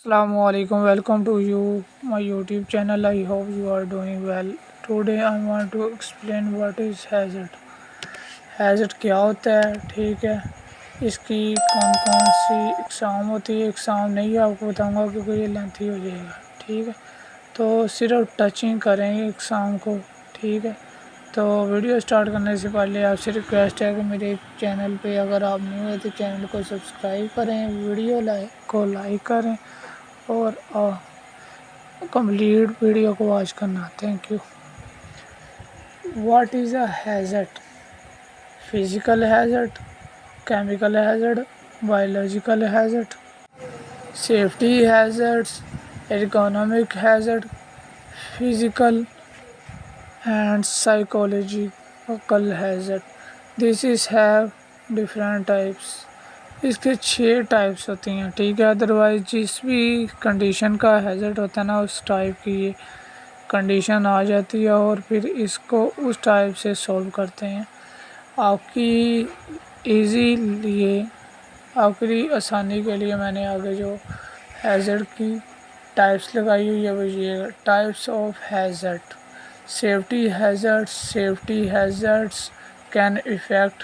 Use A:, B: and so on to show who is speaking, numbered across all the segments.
A: Assalamu alaikum, welcome to you my YouTube channel. I hope you are doing well. Today I want to explain what is hazard. Hazard क्या होता है, ठीक है, इसकी कौन कौन सी एग्ज़ाम होती है। एग्ज़ाम नहीं आपको बताऊंगा क्योंकि ये लेंथी हो जाएगा, ठीक है। तो सिर्फ टचिंग करेंगे एग्ज़ाम को, ठीक है। तो वीडियो स्टार्ट करने से पहले आपसे रिक्वेस्ट है कि मेरे चैनल पे अगर आप न्यू है तो चैनल को सब्सक्राइब करें, वीडियो लाइक करें और कंप्लीट वीडियो को वॉच करना। Thank you. What is a hazard? Physical hazard, chemical hazard, biological hazard, safety hazards, ergonomic hazard, physical and psychological hazard. This is have different types. इसके 6 types होती हैं, ठीक है। Otherwise जिस भी कंडीशन का हैज़र्ड होता है ना, उस टाइप की ये कंडीशन आ जाती है और फिर इसको उस टाइप से सॉल्व करते हैं। आपकी इजी लिए आपकी आसानी के लिए मैंने आगे जो हैज़र्ड की टाइप्स लगाई हुई है वो ये types of hazard. Safety hazards can affect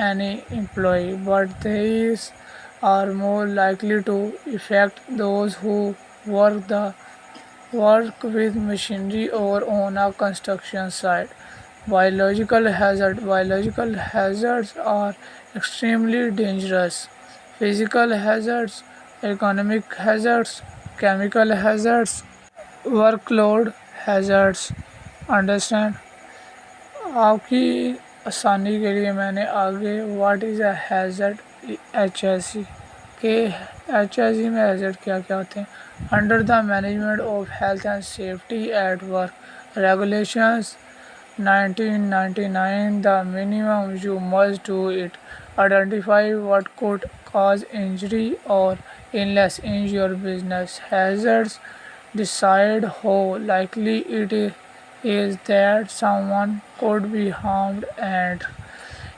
A: any employee, but these are more likely to affect those who work with machinery or on a construction site. Biological hazards are extremely dangerous. Physical hazards, economic hazards, chemical hazards, workload hazards. Understand. आपकी आसानी के लिए मैंने आगे what is a hazard HSE के HSE में hazard क्या क्या होते हैं। Under the management of health and safety at work regulations 1999 the minimum you must do it identify what could cause injury और illness in your business hazards decide how likely it is that someone could be harmed and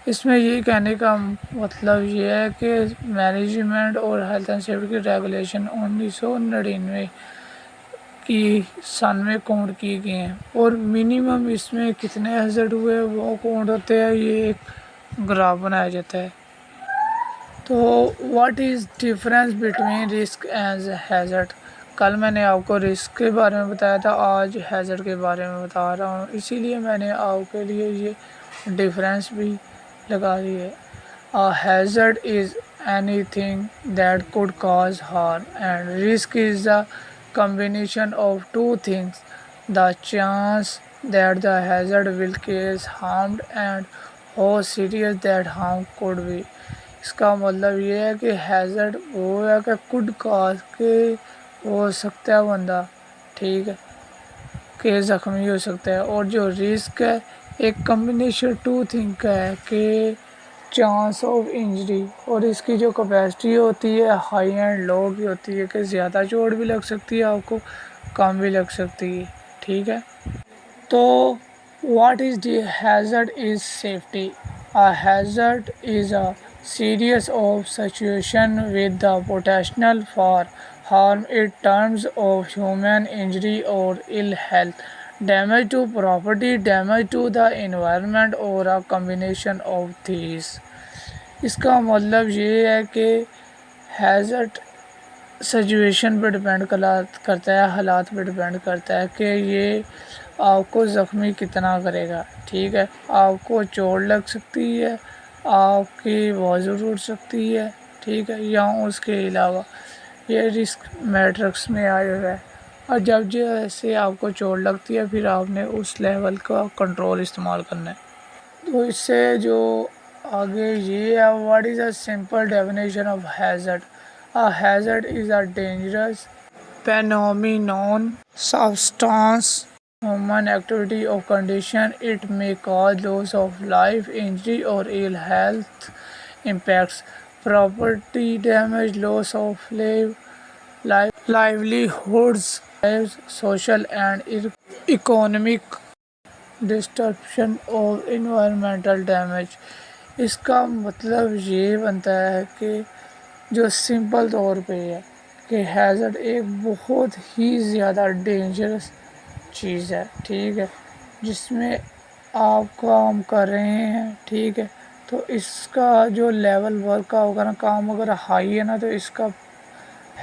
A: इसमें ये कहने का मतलब ये है कि management और हेल्थ एंड सेफ्टी की रेगुलेशन 1999 की सन में काउंट की गई हैं और मिनिमम इसमें कितने हैज़र्ड हुए वो काउंट होते हैं। ये एक ग्राफ बनाया जाता है। तो what is difference between risk and hazard? कल मैंने आपको रिस्क के बारे में बताया था, आज हैज़र्ड के बारे में बता रहा हूँ, इसीलिए मैंने आपके लिए ये डिफरेंस भी लगा दी है। A hazard is anything that could cause harm and risk is the combination of two things, the chance that the hazard will cause harm and how serious that harm could be. इसका मतलब ये है कि hazard वो है कि could cause के हो सकता है बंदा, ठीक है, के ज़ख्मी हो सकता है। और जो रिस्क है एक कम्बिनेशन टू थिंग का है कि चांस ऑफ इंजरी और इसकी जो कैपेसिटी होती है हाई एंड लो की होती है कि ज़्यादा चोट भी लग सकती है आपको, कम भी लग सकती है, ठीक है। तो what is the hazard is safety? A hazard is a series of situation with the potential for harm in terms of human injury or ill health, damage to property, damage to the environment or a combination of these. इसका मतलब ये है कि hazard situation पे depend करता है, हालात पे डिपेंड करता है कि ये आपको ज़ख्मी कितना करेगा, ठीक है। आपको चोट लग सकती है, आपकी बाजू टूट सकती है, ठीक है, या उसके अलावा ये रिस्क मैट्रिक्स में आया हुआ है। और जब जैसे आपको चोट लगती है फिर आपने उस लेवल का कंट्रोल इस्तेमाल करना है। तो इससे जो आगे ये है what is a simple definition of hazard? A hazard is a dangerous phenomenon substance human activity or condition. It may cause loss of life, injury or ill health, impacts property damage, loss of livelihoods, social and economic disruption of environmental damage. इसका मतलब ये बनता है कि जो simple तौर पे है کہ ہیزرڈ ایک بہت ہی زیادہ ڈینجرس چیز ہے، ٹھیک ہے، جس میں آپ کام کر رہے ہیں، ٹھیک ہے، تو اس کا جو لیول ورک کا ہوگا نا، کام اگر ہائی ہے نا تو اس کا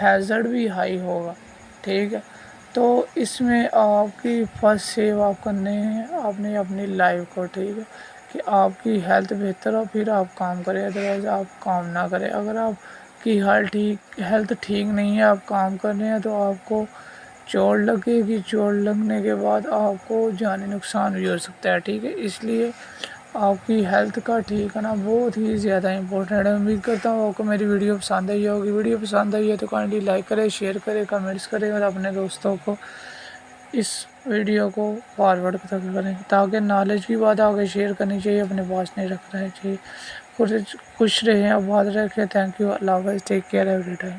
A: ہیزرڈ بھی ہائی ہوگا، ٹھیک ہے۔ تو اس میں آپ کی فرسٹ سیو آپ کرنے ہیں آپ نے اپنی لائف کو، ٹھیک ہے، کہ آپ کی ہیلتھ بہتر ہو پھر آپ کام کریں، ادروائز آپ کام نہ کریں۔ اگر آپ کی ہیلتھ ٹھیک نہیں ہے، آپ کام کر رہے ہیں، تو آپ کو چوٹ لگے گی، چوٹ لگنے کے بعد آپ کو جانی نقصان بھی ہو سکتا ہے، ٹھیک ہے۔ اس لیے آپ کی ہیلتھ کا ٹھیک ہونا بہت ہی زیادہ امپورٹنٹ ہے۔ امید کرتا ہوں آپ کو میری ویڈیو پسند آئی ہوگی۔ ویڈیو پسند آئی ہے تو کائنڈلی لائک کرے، شیئر کرے، کمنٹس کرے اور اپنے دوستوں کو اس ویڈیو کو فارورڈ کریں تاکہ نالج کی بات آگے شیئر کرنی چاہیے، اپنے پاس نہیں رکھنا چاہیے۔ خوش رہیں، آباد رکھیں۔ تھینک یو، اللہ حافظ، ٹیک کیئر ایوری ٹائم۔